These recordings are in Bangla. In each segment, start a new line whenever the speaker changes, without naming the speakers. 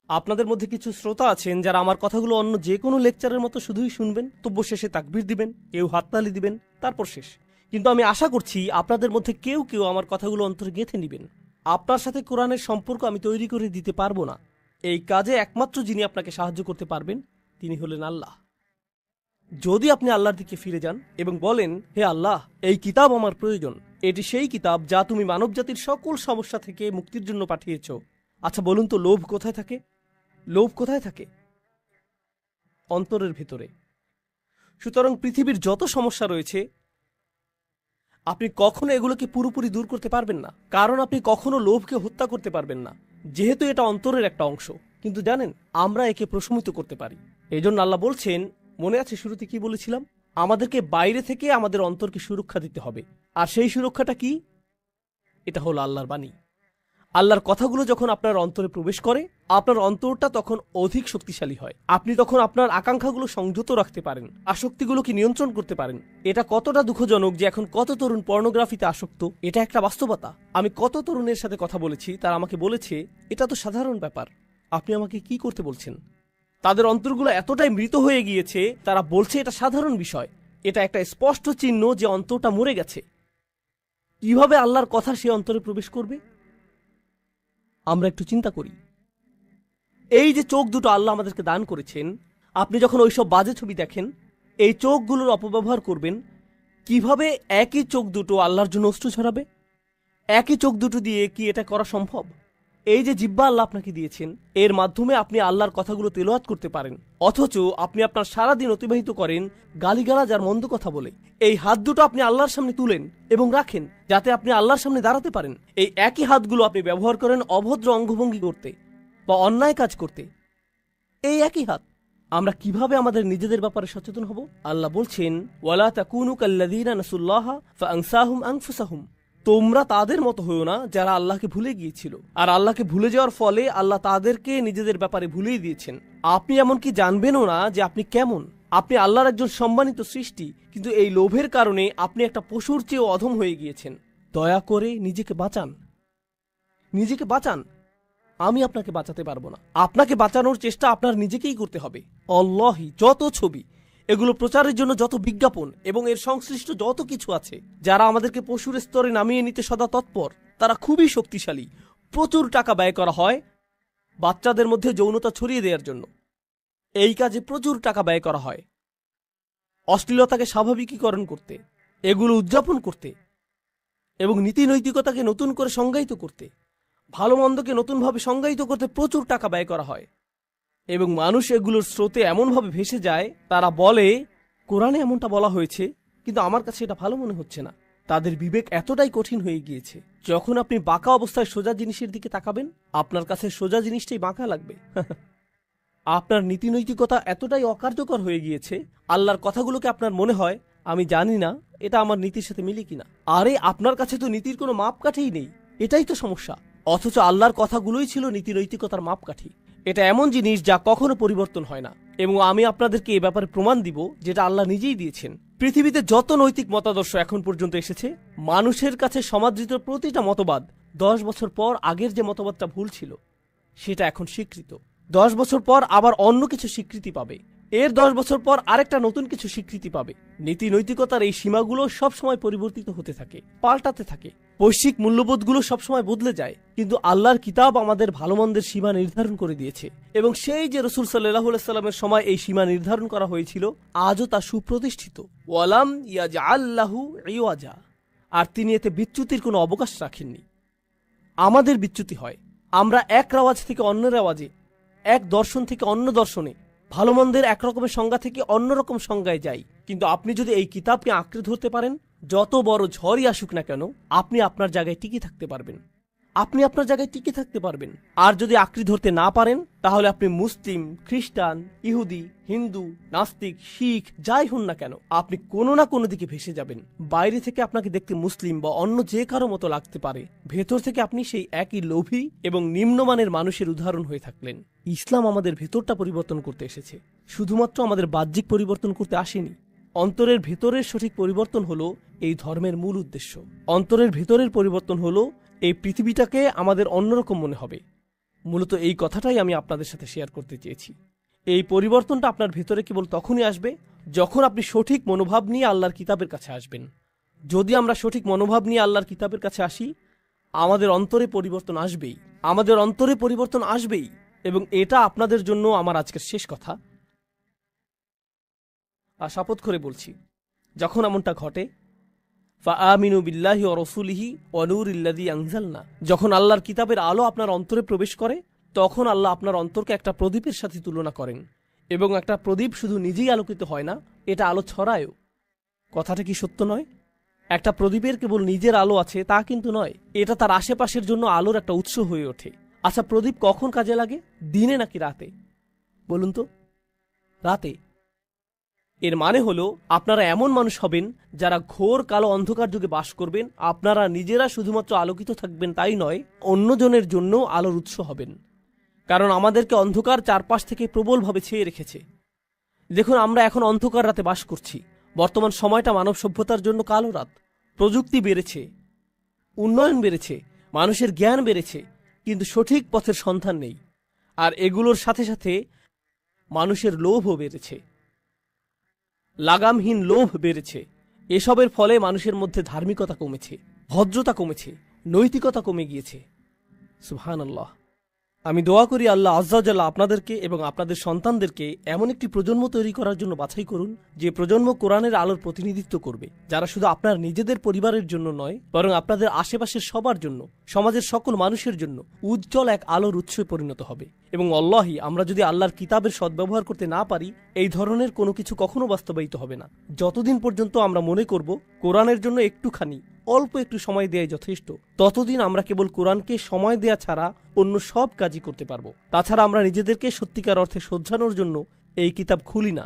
আপনাদের মধ্যে কিছু শ্রোতা আছেন যারা আমার কথাগুলো অন্য যে কোনো লেকচারের মতো শুধুই শুনবেন, তব্য শেষে তাকবীর দিবেন, কেউ হাততালি দিবেন, তারপর শেষ। কিন্তু আমি আশা করছি আপনাদের মধ্যে কেউ কেউ আমার কথাগুলো অন্তরে গেঁথে নেবেন। আপনার সাথে কোরআনের সম্পর্ক আমি তৈরি করে দিতে পারবো না। এই কাজে একমাত্র যিনি আপনাকে সাহায্য করতে পারবেন তিনি হলেন আল্লাহ। যদি আপনি আল্লাহর দিকে ফিরে যান এবং বলেন, হে আল্লাহ, এই কিতাব আমার প্রয়োজন, এটি সেই কিতাব যা তুমি মানবজাতির সকল সমস্যা থেকে মুক্তির জন্য পাঠিয়েছ। আচ্ছা বলুন তো, লোভ কোথায় থাকে? লোভ কোথায় থাকে? অন্তরের ভেতরে। সুতরাং পৃথিবীর যত সমস্যা রয়েছে আপনি কখনো এগুলোকে পুরোপুরি দূর করতে পারবেন না, কারণ আপনি কখনো লোভকে হত্যা করতে পারবেন না, যেহেতু এটা অন্তরের একটা অংশ। কিন্তু জানেন, আমরা একে প্রশমিত করতে পারি। এই জন্য আল্লাহ বলছেন, মনে আছে শুরুতে কি বলেছিলাম? আমাদেরকে বাইরে থেকে আমাদের অন্তরকে সুরক্ষা দিতে হবে। আর সেই সুরক্ষাটা কি? এটা হলো আল্লাহর বাণী। আল্লাহর কথাগুলো যখন আপনার অন্তরে প্রবেশ করে, আপনার অন্তরটা তখন অধিক শক্তিশালী হয়। আপনি তখন আপনার আকাঙ্ক্ষাগুলো সংযত রাখতে পারেন, আসক্তিগুলোকে নিয়ন্ত্রণ করতে পারেন। এটা কতটা দুঃখজনক যে এখন কত তরুণ পর্নোগ্রাফিতে আসক্ত। এটা একটা বাস্তবতা। আমি কত তরুণের সাথে কথা বলেছি, তারা আমাকে বলেছে এটা তো সাধারণ ব্যাপার, আপনি আমাকে কি করতে বলছেন? তাদের অন্তরগুলো এতটাই মৃত হয়ে গিয়েছে, তারা বলছে এটা সাধারণ বিষয়। এটা একটা স্পষ্ট চিহ্ন যে অন্তরটা মরে গেছে। কিভাবে আল্লাহর কথা সে অন্তরে প্রবেশ করবে? আমরা একটু চিন্তা করি। এই যে চোখ দুটো আল্লাহ আমাদেরকে দান করেছেন, আপনি যখন ওইসব বাজে ছবি দেখেন, এই চোখগুলোর অপব্যবহার করবেন, কিভাবে একই চোখ দুটো আল্লাহর জন্য অশ্রু ছড়াবে? একই চোখ দুটো দিয়ে কি এটা করা সম্ভব? এই যে জিহ্বা আল্লাহ আপনাকে দিয়েছেন, এর মাধ্যমে আপনি আল্লাহর কথাগুলো তেলাওয়াত করতে পারেন, অথচ আপনি আপনার সারাদিন অতিবাহিত করেন গালিগালাজ আর মন্দ কথা বলে। এই হাত দুটো আপনি আল্লাহর সামনে তুলেন এবং রাখেন যাতে আপনি আল্লাহর সামনে দাঁড়াতে পারেন। এই একই হাতগুলো আপনি ব্যবহার করেন অভদ্র অঙ্গভঙ্গি করতে বা অন্যায় কাজ করতে। এই একই হাত। আমরা কিভাবে আমাদের নিজেদের ব্যাপারে সচেতন হব? আল্লাহ বলছেন, ওয়ালা তাকুনু কাল্লাযীনা নাসুল্লাহা ফাআনসাহুম আনফুসাহুম। তোমরা তাদের মতো হইও না যারা আল্লাহকে ভুলে গিয়েছিল, আর আল্লাহকে ভুলে যাওয়ার ফলে আল্লাহ তাদেরকে নিজেদের ব্যাপারে ভুলিয়ে দিয়েছেন। আপনি এমনকি জানবেনও না যে আপনি কেমন। আপনি আল্লাহর একজন সম্মানিত সৃষ্টি, কিন্তু এই লোভের কারণে আপনি একটা পশুর চেয়েও অধম হয়ে গিয়েছেন। দয়া করে নিজেকে বাঁচান, নিজেকে বাঁচান। আমি আপনাকে বাঁচাতে পারবো না। আপনাকে বাঁচানোর চেষ্টা আপনার নিজেকেই করতে হবে। অল্লাহি, যত ছবি, এগুলো প্রচারের জন্য যত বিজ্ঞাপন এবং এর সংশ্লিষ্ট যত কিছু আছে, যারা আমাদেরকে পশুর স্তরে নামিয়ে নিতে সদা তৎপর, তারা খুবই শক্তিশালী। প্রচুর টাকা ব্যয় করা হয় বাচ্চাদের মধ্যে যৌনতা ছড়িয়ে দেওয়ার জন্য। এই কাজে প্রচুর টাকা ব্যয় করা হয় অশ্লীলতাকে স্বাভাবিকীকরণ করতে, এগুলো উদযাপন করতে এবং নীতি নৈতিকতাকে নতুন করে সংজ্ঞায়িত করতে, ভালো মন্দকে নতুনভাবে সংজ্ঞায়িত করতে প্রচুর টাকা ব্যয় করা হয়। এবং মানুষ এগুলোর স্রোতে এমনভাবে ভেসে যায়, তারা বলে কোরআনে এমনটা বলা হয়েছে, কিন্তু আমার কাছে এটা ভালো মনে হচ্ছে না। তাদের বিবেক এতটাই কঠিন হয়ে গিয়েছে, যখন আপনি বাঁকা অবস্থায় সোজা জিনিসের দিকে তাকাবেন, আপনার কাছে সোজা জিনিসটাই বাঁকা লাগবে। আপনার নীতি নৈতিকতা এতটাই অকার্যকর হয়ে গিয়েছে, আল্লাহর কথাগুলোকে আপনার মনে হয় আমি জানি না এটা আমার নীতির সাথে মিলে কিনা। আরে আপনার কাছে তো নীতির কোনো মাপকাঠিই নেই, এটাই তো সমস্যা। অথচ আল্লাহর কথাগুলোই ছিল নীতি নৈতিকতার মাপকাঠি। এটা এমন জিনিস যা কখনো পরিবর্তন হয় না, এবং আমি আপনাদেরকে এ ব্যাপারে প্রমাণ দিব যেটা আল্লাহ নিজেই দিয়েছেন। পৃথিবীতে যত নৈতিক মতাদর্শ এখন পর্যন্ত এসেছে, মানুষের কাছে সমাদৃত প্রতিটা মতবাদ 10 বছর পর আগের যে মতবাদটা ভুল ছিল সেটা এখন স্বীকৃত। 10 বছর পর আবার অন্য কিছু স্বীকৃতি পাবে, এর 10 বছর পর আরেকটা নতুন কিছু স্বীকৃতি পাবে। নীতি নৈতিকতার এই সীমাগুলো সবসময় পরিবর্তিত হতে থাকে, পাল্টাতে থাকে। বৈশ্বিক মূল্যবোধগুলো সবসময় বদলে যায়, কিন্তু আল্লাহর কিতাব আমাদের ভালো মন্দের সীমা নির্ধারণ করে দিয়েছে, এবং সেই যে রাসূল সাল্লাল্লাহু আলাইহি সাল্লামের সময় এই সীমা নির্ধারণ করা হয়েছিল, আজও তা সুপ্রতিষ্ঠিত। ওয়ালাম ইয়াজআল লাহু ইওয়াজা। আর তিনি এতে বিচ্যুতির কোনো অবকাশ রাখেননি। আমাদের বিচ্যুতি হয়, আমরা এক রেওয়াজ থেকে অন্য রেওয়াজে, এক দর্শন থেকে অন্য দর্শনে, ভালো মন্দের একরকমের সংজ্ঞা থেকে অন্যরকম সংজ্ঞায় যাই। কিন্তু আপনি যদি এই কিতাবকে আঁকড়ে ধরতে পারেন, যত বড় ঝড়ই আসুক না কেন, আপনি আপনার জায়গায় টিকে থাকতে পারবেন। আপনি আপনার জায়গায় টিকে থাকতে পারবেন। আর যদি আঁকড়ে ধরতে না পারেন, তাহলে আপনি মুসলিম, খ্রিস্টান, ইহুদি, হিন্দু, নাস্তিক, শিখ যাই হন না কেন, আপনি কোনো না কোনো দিকে ভেসে যাবেন। বাইরে থেকে আপনাকে দেখতে মুসলিম বা অন্য যে কারো মতো লাগতে পারে, ভেতর থেকে আপনি সেই একই লোভী এবং নিম্নমানের মানুষের উদাহরণ হয়ে থাকলেন। ইসলাম আমাদের ভেতরটা পরিবর্তন করতে এসেছে, শুধুমাত্র আমাদের বাহ্যিক পরিবর্তন করতে আসেনি। অন্তরের ভেতরের সঠিক পরিবর্তন হলো এই ধর্মের মূল উদ্দেশ্য। অন্তরের ভেতরের পরিবর্তন হলো এই পৃথিবীটাকে আমাদের অন্যরকম মনে হবে, মূলত এই কথাটাই আমি আপনাদের সাথে শেয়ার করতে চেয়েছি। এই পরিবর্তনটা আপনার ভেতরে কেবল তখনই আসবে যখন আপনি সঠিক মনোভাব নিয়ে আল্লাহর কিতাবের কাছে আসবেন। যদি আমরা সঠিক মনোভাব নিয়ে আল্লাহর কিতাবের কাছে আসি, আমাদের অন্তরে পরিবর্তন আসবেই, আমাদের অন্তরে পরিবর্তন আসবেই। এবং এটা আপনাদের জন্য আমার আজকের শেষ কথা। আর শপথ করে বলছি, যখন এমনটা ঘটে, ফাআমিনু বিল্লাহি ওয়া রাসূলিহি ওয়া নূরিল্লাযী আনজালনা, যখন আল্লাহর কিতাবের আলো আপনার অন্তরে প্রবেশ করে, তখন আল্লাহ আপনার অন্তরকে একটা প্রদীপের সাথে তুলনা করেন। এবং একটা প্রদীপ শুধু নিজেই আলোকিত হয় না, এটা আলো ছড়ায়ও। কথাটা কি সত্য নয়? একটা প্রদীপের কেবল নিজের আলো আছে তা কিন্তু নয়, এটা তার আশেপাশের জন্য আলোর একটা উৎস হয়ে ওঠে। আচ্ছা, প্রদীপ কখন কাজে লাগে, দিনে নাকি রাতে? বলুন তো। রাতে। এর মানে হলো আপনারা এমন মানুষ হবেন যারা ঘোর কালো অন্ধকার যুগে বাস করবেন। আপনারা নিজেরা শুধুমাত্র আলোকিত থাকবেন তাই নয়, অন্যজনের জন্য আলোর উৎস হবেন। কারণ আমাদেরকে অন্ধকার চারপাশ থেকে প্রবলভাবে ছেয়ে রেখেছে। দেখুন, আমরা এখন অন্ধকার রাতে বাস করছি। বর্তমান সময়টা মানব সভ্যতার জন্য কালো রাত। প্রযুক্তি বেড়েছে, উন্নয়ন বেড়েছে, মানুষের জ্ঞান বেড়েছে, কিন্তু সঠিক পথের সন্ধান নেই। আর এগুলোর সাথে সাথে মানুষের লোভও বেড়েছে, লাগামহীন লোভ বেড়েছে। এসবের ফলে মানুষের মধ্যে ধার্মিকতা কমেছে, ভদ্রতা কমেছে, নৈতিকতা কমে গিয়েছে। সুবহানাল্লাহ। আমি দোয়া করি আল্লাহ আজ্জা ওয়া জাল্লা আপনাদেরকে এবং আপনাদের সন্তানদেরকে এমন একটি প্রজন্ম তৈরি করার জন্য বাছাই করুন, যে প্রজন্ম কোরআনের আলোর প্রতিনিধিত্ব করবে, যারা শুধু আপনার নিজেদের পরিবারের জন্য নয়, বরং আপনাদের আশেপাশের সবার জন্য, সমাজের সকল মানুষের জন্য উজ্জ্বল এক আলোর উৎসে পরিণত হবে। এবং আল্লাহি, আমরা যদি আল্লাহর কিতাবের সদ্ব্যবহার করতে না পারি, এই ধরনের কোনো কিছু কখনো বাস্তবায়িত হবে না। যতদিন পর্যন্ত আমরা মনে করব কোরআনের জন্য একটুখানি, অল্প একটু সময় দেওয়াই যথেষ্ট, ততদিন আমরা কেবল কোরআনকে সময় দেয়া ছাড়া অন্য সব কাজই করতে পারবো। তাছাড়া আমরা নিজেদেরকে সত্যিকার অর্থে শোধরানোর জন্য এই কিতাব খুলি না।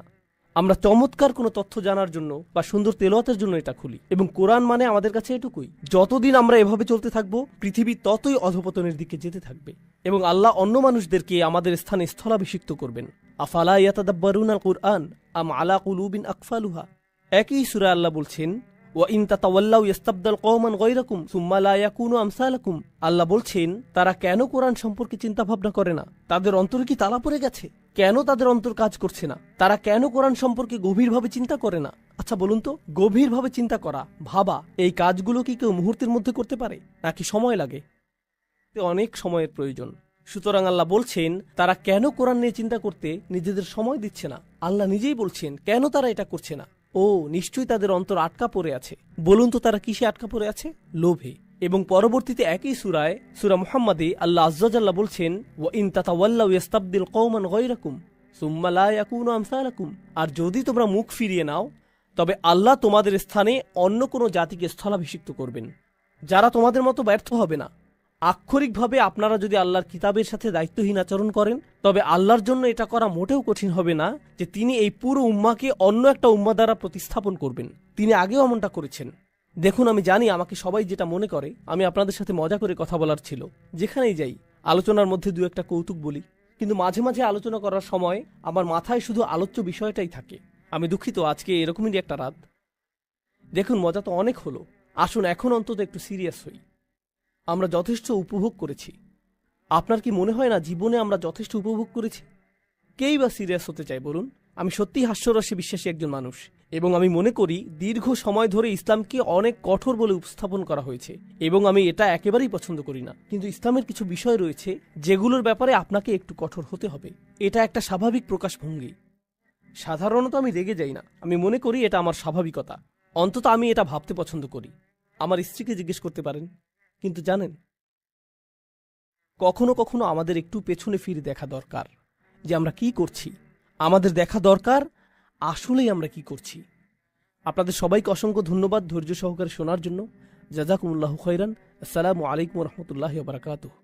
আমরা চমৎকার কোনো তথ্য জানার জন্য বা সুন্দর তেলাওয়াতের জন্য এটা খুলি। এবং কোরআন মানে আমাদের কাছে এটুকুই। যতদিন আমরা এভাবে চলতে থাকবো, পৃথিবী ততই অধপতনের দিকে যেতে থাকবে এবং আল্লাহ অন্য মানুষদেরকে আমাদের স্থানে স্থলাভিষিক্ত করবেন। আফালা ইয়াতাদাব্বারুনাল কুরআন আম আলা কুলুবিন আকফালুহা। একই সূরা আল্লাহ বলছেন, ওয়া ইন তাতাওয়াল্লাউ ইস্তাবদাল কওমান গায়রাকুম সুম্মা লা ইয়াকুনু আমসালাকুম। আল্লাহ বলছেন, তারা কেন কোরআন সম্পর্কে চিন্তা ভাবনা করে না? তাদের অন্তরে কি তালা পড়ে গেছে? কেন তাদের অন্তর কাজ করছে না? তারা কেন কোরআন সম্পর্কে গভীরভাবে চিন্তা করে না? আচ্ছা বলুন তো, গভীরভাবে চিন্তা করা, ভাবা, এই কাজগুলো কি কেউ মুহূর্তের মধ্যে করতে পারে, নাকি সময় লাগে? অনেক সময়ের প্রয়োজন। সুতরাং আল্লাহ বলছেন, তারা কেন কোরআন নিয়ে চিন্তা করতে নিজেদের সময় দিচ্ছে না? আল্লাহ নিজেই বলছেন কেন তারা এটা করছে না। ও, নিশ্চয়ই তাদের অন্তর আটকা পড়ে আছে। বলুন তো, তারা কিসে আটকা পড়ে আছে? লোভে। এবং পরবর্তীতে একই সূরায়, সূরা মুহাম্মাদে আল্লাহ আজ্জা ওয়া জাল্লা বলছেন, ওয়া ইন তাতাওয়াল্লাউ ইস্তাবদিল কওমান গায়রাকুম সুম্মা লা ইয়াকুনু আমসালাকুম। আর যদি তোমরা মুখ ফিরিয়ে নাও, তবে আল্লাহ তোমাদের স্থানে অন্য কোনো জাতিকে স্থলাভিষিক্ত করবেন, যারা তোমাদের মতো ব্যর্থ হবে না। আক্ষরিকভাবে আপনারা যদি আল্লাহর কিতাবের সাথে দায়িত্বহীন আচরণ করেন, তবে আল্লাহর জন্য এটা করা মোটেও কঠিন হবে না যে তিনি এই পুরো উম্মাকে অন্য একটা উম্মা দ্বারা প্রতিস্থাপন করবেন। তিনি আগেও এমনটা করেছেন। দেখুন, আমি জানি আমাকে সবাই যেটা মনে করে আমি আপনাদের সাথে মজা করে কথা বলার ছিল। যেখানেই যাই আলোচনার মধ্যে দু একটা কৌতুক বলি, কিন্তু মাঝে মাঝে আলোচনা করার সময় আমার মাথায় শুধু আলোচ্য বিষয়টাই থাকে। আমি দুঃখিত, আজকে এরকমই একটা রাত। দেখুন, মজা তো অনেক হলো, আসুন এখন অন্তত একটু সিরিয়াস হই। আমরা যথেষ্ট উপভোগ করেছি। আপনার কি মনে হয় না জীবনে আমরা যথেষ্ট উপভোগ করেছি? কেই বা সিরিয়াস হতে চাই বলুন? আমি সত্যিই হাস্যরসে বিশ্বাসী একজন মানুষ, এবং আমি মনে করি দীর্ঘ সময় ধরে ইসলামকে অনেক কঠোর বলে উপস্থাপন করা হয়েছে, এবং আমি এটা একেবারেই পছন্দ করি না। কিন্তু ইসলামের কিছু বিষয় রয়েছে যেগুলোর ব্যাপারে আপনাকে একটু কঠোর হতে হবে। এটা একটা স্বাভাবিক প্রকাশভঙ্গি। সাধারণত আমি রেগে যাই না, আমি মনে করি এটা আমার স্বাভাবিকতা। অন্তত আমি এটা ভাবতে পছন্দ করি। আমার স্ত্রীকে জিজ্ঞেস করতে পারেন। কিন্তু জানেন, কখনো কখনো আমাদের একটু পেছনে ফিরে দেখা দরকার যে আমরা কি করছি। আমাদের দেখা দরকার আসলেই আমরা কি করছি। আপনাদের সবাইকে অসংখ্য ধন্যবাদ ধৈর্য সহকারে শোনার জন্য। জাযাকুমুল্লাহু খাইরান। আসসালামু আলাইকুম ওয়া রাহমাতুল্লাহি ওয়া বারাকাতুহু।